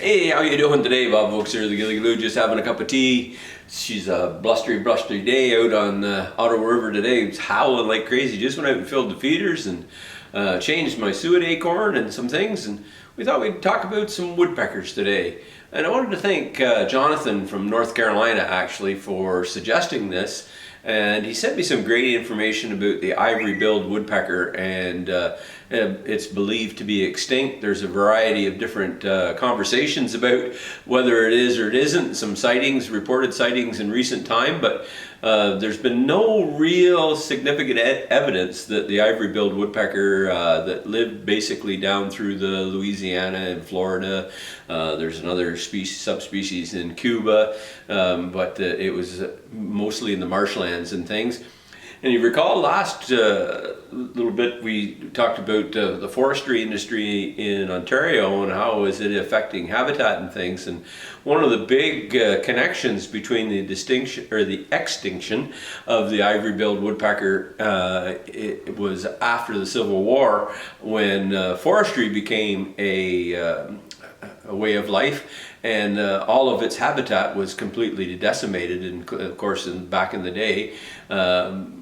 Hey, how you doing today? Bob Vokes here, the Gilly Glue, just having a cup of tea. She's a blustery day out on the Ottawa River today. It's howling like crazy. Just went out and filled the feeders and changed my suet acorn and some things, and we thought we'd talk about some woodpeckers today. And I wanted to thank Jonathan from North Carolina actually for suggesting this. And he sent me some great information about the ivory-billed woodpecker, and it's believed to be extinct. There's a variety of different conversations about whether it is or it isn't. Some sightings, reported sightings in recent time, but there's been no real significant evidence that the ivory-billed woodpecker that lived basically down through the Louisiana and Florida. There's another subspecies in Cuba, but it was mostly in the marshlands and things. And you recall last little bit we talked about the forestry industry in Ontario and how is it affecting habitat and things. And one of the big connections between the extinction of the ivory-billed woodpecker, it was after the Civil War when forestry became a way of life, and all of its habitat was completely decimated. And of course, back in the day,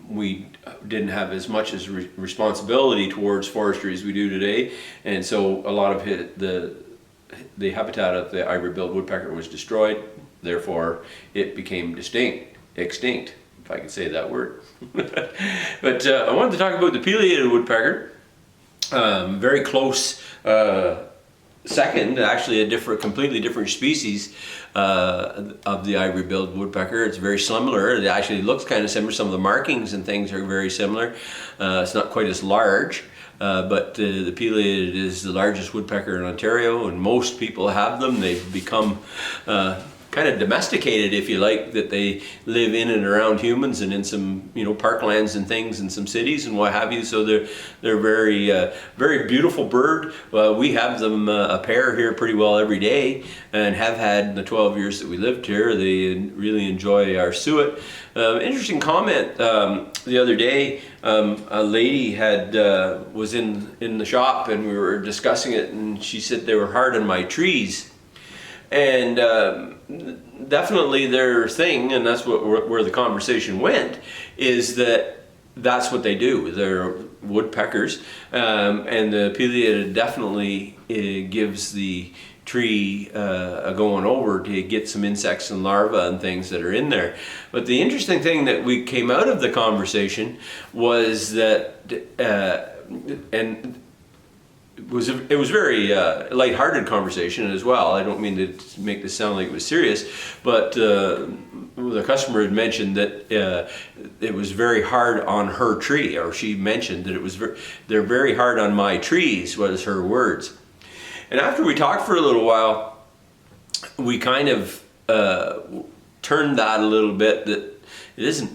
we didn't have as much as responsibility towards forestry as we do today, and so a lot of the habitat of the ivory-billed woodpecker was destroyed. Therefore, it became extinct, if I could say that word. But I wanted to talk about the pileated woodpecker. Very close second, actually a completely different species of the ivory-billed woodpecker. It's very similar. It actually looks kind of similar. Some of the markings and things are very similar. It's not quite as large, but the pileated is the largest woodpecker in Ontario, and most people have them. They've become kind of domesticated, if you like, that they live in and around humans and in some, parklands and things in some cities and what have you. So they're very beautiful bird. We have them a pair here pretty well every day, and have had in the 12 years that we lived here. They really enjoy our suet. Interesting comment the other day. A lady was in the shop and we were discussing it, and she said they were hard on my trees. And definitely their thing, and that's where the conversation went, is that's what they do. They're woodpeckers, and the pileated definitely gives the tree a going over to get some insects and larvae and things that are in there. But the interesting thing that we came out of the conversation was that, and it was very lighthearted conversation as well. I don't mean to make this sound like it was serious, but the customer had mentioned that it was very hard on her tree, or she mentioned that they're very hard on my trees, was her words. And after we talked for a little while, we kind of turned that a little bit, that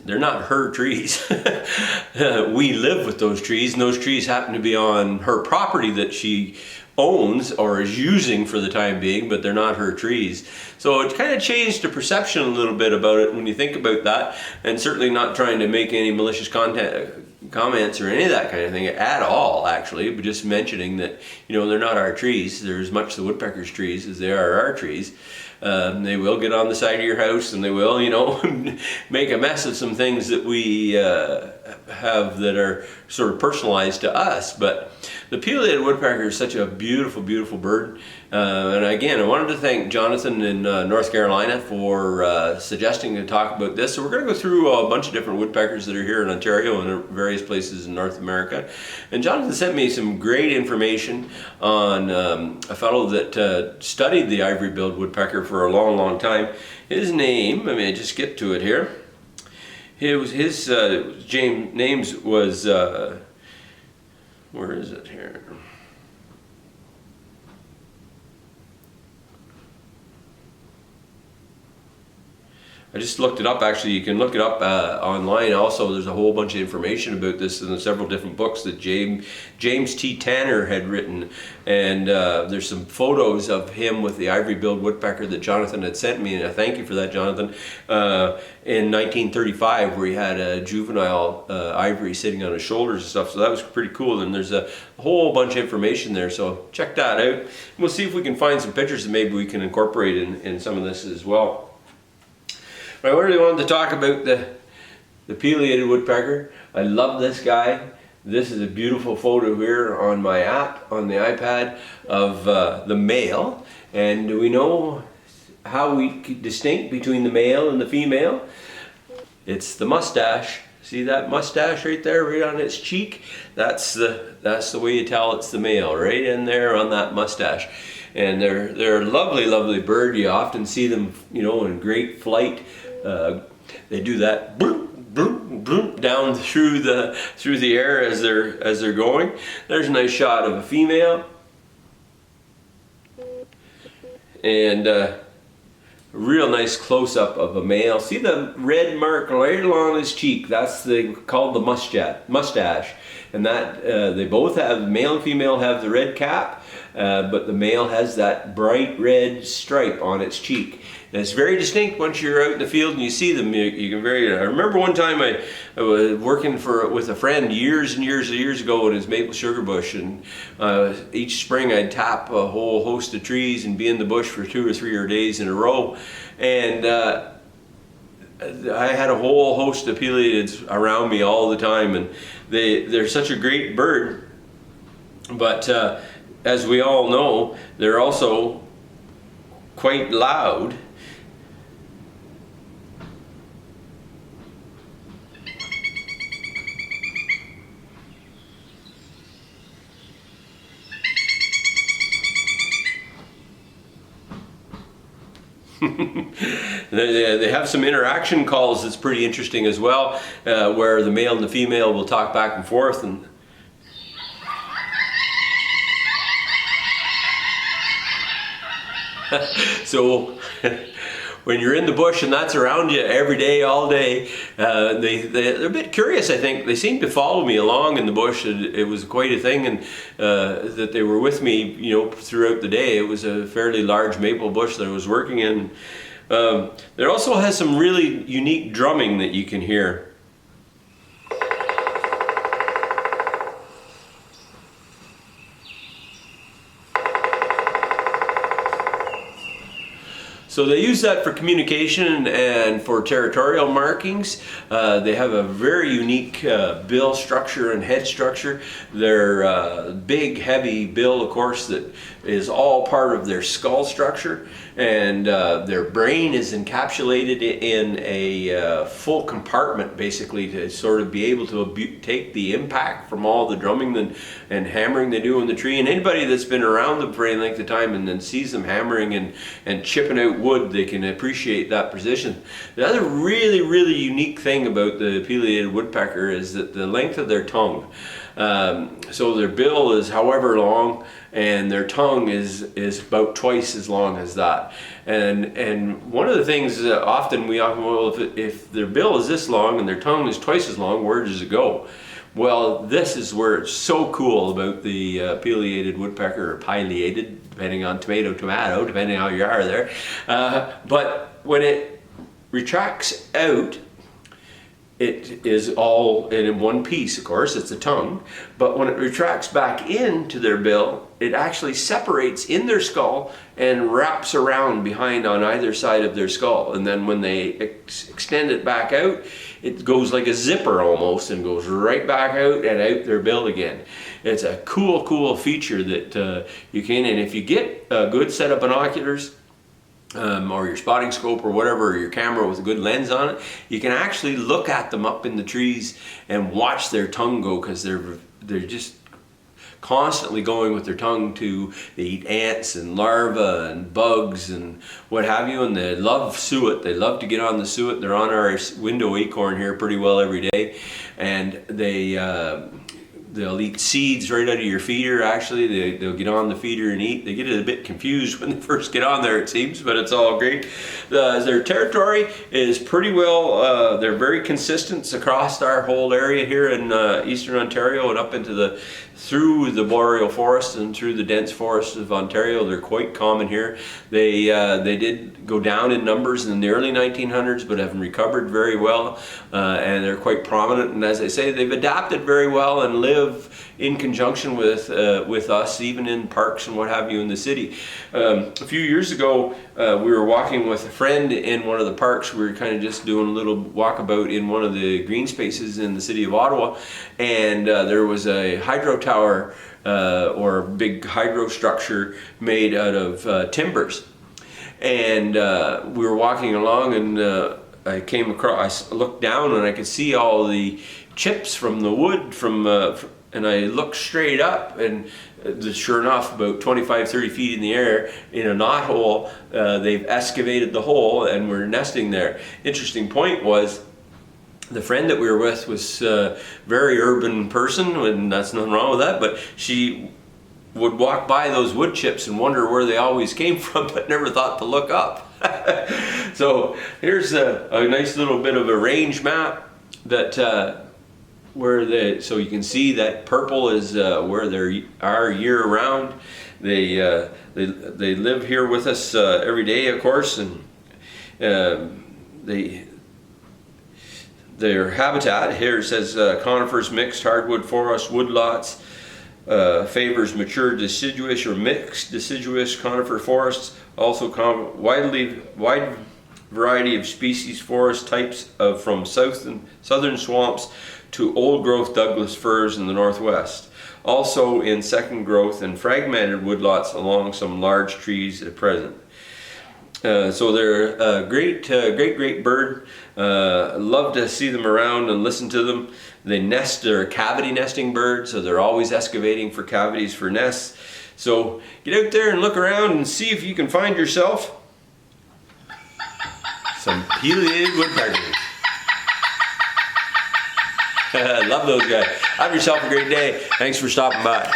they're not her trees. We live with those trees, and those trees happen to be on her property that she owns or is using for the time being, but they're not her trees. So it kind of changed the perception a little bit about it when you think about that, and certainly not trying to make any malicious comments or any of that kind of thing at all, actually, but just mentioning that, they're not our trees. They're as much the woodpecker's trees as they are our trees. They will get on the side of your house, and they will, make a mess of some things that we have that are sort of personalized to us. But the pileated woodpecker is such a beautiful, beautiful bird. And again, I wanted to thank Jonathan in North Carolina for suggesting to talk about this. So we're going to go through a bunch of different woodpeckers that are here in Ontario and in various places in North America. And Jonathan sent me some great information on a fellow that studied the ivory-billed woodpecker for a long, long time. His name, let me just get to it here. His name was, where is it here? I just looked it up. Actually, you can look it up online. Also, there's a whole bunch of information about this in several different books that James T. Tanner had written, and there's some photos of him with the ivory-billed woodpecker that Jonathan had sent me, and I thank you for that, Jonathan. In 1935, where he had a juvenile ivory sitting on his shoulders and stuff. So that was pretty cool. And there's a whole bunch of information there. So check that out. And we'll see if we can find some pictures that maybe we can incorporate in some of this as well. I really wanted to talk about the pileated woodpecker. I love this guy. This is a beautiful photo here on my app, on the iPad, of the male. And do we know how we distinct between the male and the female? It's the mustache. See that mustache right there, right on its cheek? That's the way you tell it's the male, right in there on that mustache. And they're a lovely, lovely bird. You often see them, you know, in great flight. They do that boom, boom, boom down through the air as they're going. There's a nice shot of a female, and a real nice close-up of a male. See the red mark right along his cheek? That's called the mustache. And that they both have, male and female have the red cap, but the male has that bright red stripe on its cheek. And it's very distinct once you're out in the field and you see them. You can I remember one time I was working with a friend years and years ago in his maple sugar bush, and each spring I'd tap a whole host of trees and be in the bush for 2 or 3 days in a row. And I had a whole host of pileateds around me all the time, and they're such a great bird, but as we all know, they're also quite loud. They have some interaction calls that's pretty interesting as well, where the male and the female will talk back and forth. And so when you're in the bush and that's around you every day, all day, they're a bit curious, I think. They seem to follow me along in the bush. It was quite a thing, and that they were with me, you know, throughout the day. It was a fairly large maple bush that I was working in. There also has some really unique drumming that you can hear. So they use that for communication and for territorial markings. They have a very unique bill structure and head structure. Their big, heavy bill, of course, that is all part of their skull structure. And their brain is encapsulated in a full compartment, basically, to sort of be able to take the impact from all the drumming and hammering they do on the tree. And anybody that's been around them for any length of time and then sees them hammering and chipping out wood, they can appreciate that precision. The other really, really unique thing about the pileated woodpecker is that the length of their tongue. So their bill is however long, and their tongue is about twice as long as that. And one of the things often well, if their bill is this long and their tongue is twice as long, where does it go? Well, this is where it's so cool about the pileated woodpecker, or pileated, depending on tomato, depending how you are there. But when it retracts out, it is all in one piece, of course, it's the tongue. But when it retracts back into their bill, it actually separates in their skull and wraps around behind on either side of their skull. And then when they extend it back out, it goes like a zipper almost and goes right back out and out their bill again. It's a cool feature that you can, and if you get a good set of binoculars, or your spotting scope or whatever, or your camera with a good lens on it, you can actually look at them up in the trees and watch their tongue go, because they're just constantly going with their tongue they eat ants and larvae and bugs and what have you, and they love suet. They love to get on the suet. They're on our window acorn here pretty well every day, and they They'll eat seeds right out of your feeder. Actually, they'll get on the feeder and eat. They get a bit confused when they first get on there, it seems, but it's all great. Their territory is pretty well, they're very consistent across our whole area here in eastern Ontario and up into through the boreal forest and through the dense forests of Ontario. They're quite common here. They did go down in numbers in the early 1900s, but have recovered very well, and they're quite prominent. And as I say, they've adapted very well and live in conjunction with us, even in parks and what have you in the city. A few years ago, we were walking with a friend in one of the parks. We were kind of just doing a little walkabout in one of the green spaces in the city of Ottawa, and there was a hydro tower or big hydro structure made out of timbers. And we were walking along, and I came across, I looked down and I could see all the chips from the wood and I looked straight up, and sure enough, about 25-30 feet in the air, in a knot hole, they've excavated the hole and were nesting there. Interesting point was, the friend that we were with was a very urban person, and that's nothing wrong with that, but she would walk by those wood chips and wonder where they always came from, but never thought to look up. So here's a nice little bit of a range map that so you can see that purple is where they are year round. They live here with us every day, of course, and their habitat here says conifers, mixed hardwood forest, woodlots, favors mature deciduous or mixed deciduous conifer forests. Also wide variety of species forest types from southern swamps to old growth Douglas firs in the northwest. Also in second growth and fragmented woodlots along some large trees at present. So they're a great bird. Love to see them around and listen to them. They nest, they're a cavity nesting bird, so they're always excavating for cavities for nests. So get out there and look around and see if you can find yourself some pileated woodpeckers. Love those guys. Have yourself a great day. Thanks for stopping by.